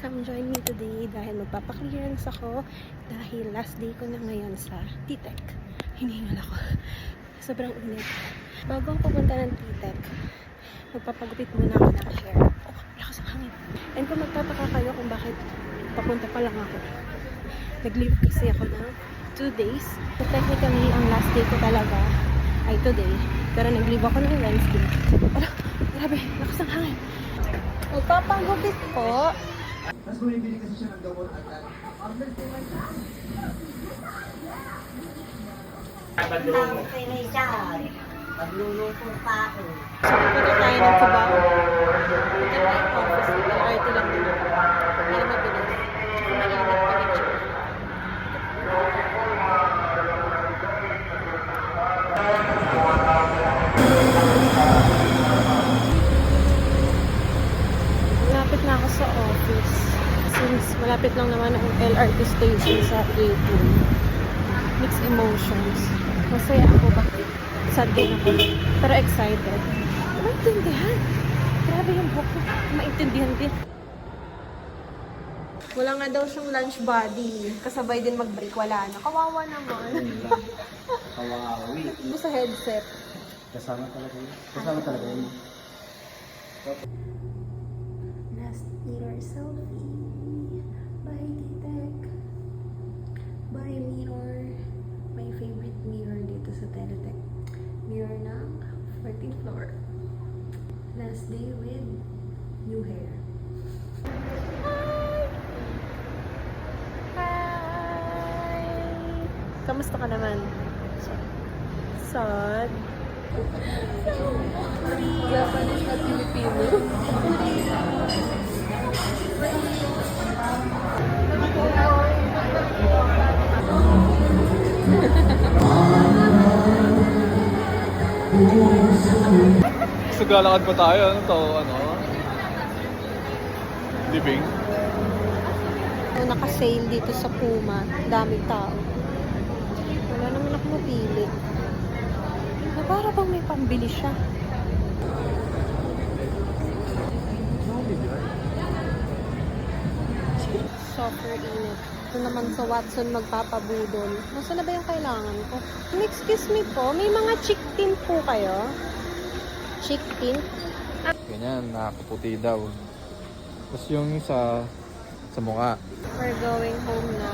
Come join me today dahil magpapaklearance ako dahil last day ko na ngayon sa T-Tech. Hinihingal ako. Sobrang init. Bago ako pupunta ng T-Tech, magpapagupit muna ako ng hair. Oh, lakas ang hangin. And kung magtataka kayo kung bakit papunta pa lang ako. Nag-leave kasi ako ng 2 days. So technically, ang last day ko talaga ay today. Pero nag-leave ako ng Wednesday. Ano? Grabe, lakas ang hangin. Magpapagupit po. Tapos bumibili kasi siya ng gamot agad. Order po man siya. Magluluto pa ako. So, pupunta tayo ng Cubao. Pupunta tayo ng office. LRT lang din ako. Para mabilis. Tsaka mainit pa rin siya. Malapit na ako sa office. Since malapit lang naman ang LRT station sa A2. Mixed emotions. Masaya ako bakit? Sad din ako. Pero excited. Maintindihan. Grabe yung buhok ko. Maintindihan din. Wala nga daw siyang lunch buddy. Kasabay din mag-break. Wala na. Kawawa naman. Kawawi. Ito sa headset. Kasama talaga yun. Kasama talaga yun. Last mirror selfie. Bye, T-Tech. Bye, mirror. My favorite mirror dito sa Teletech. Mirror ng 14th floor. Last day with new hair. Hi! Kamusta ka naman? Sad. Japanese at Filipino. So, galakad pa tayo. Ano to? Ano? Living? Naka-sale dito sa Puma. Daming tao. Wala naman ako mapili. Na para bang may pambili siya. Super init. Ito naman sa Watson magpapabudol. Nasaan na ba yung kailangan ko? Excuse me po, may mga chick tint po kayo? Chick tint? Ganyan, nakaputi daw. Tapos yung sa mukha. We're going home na.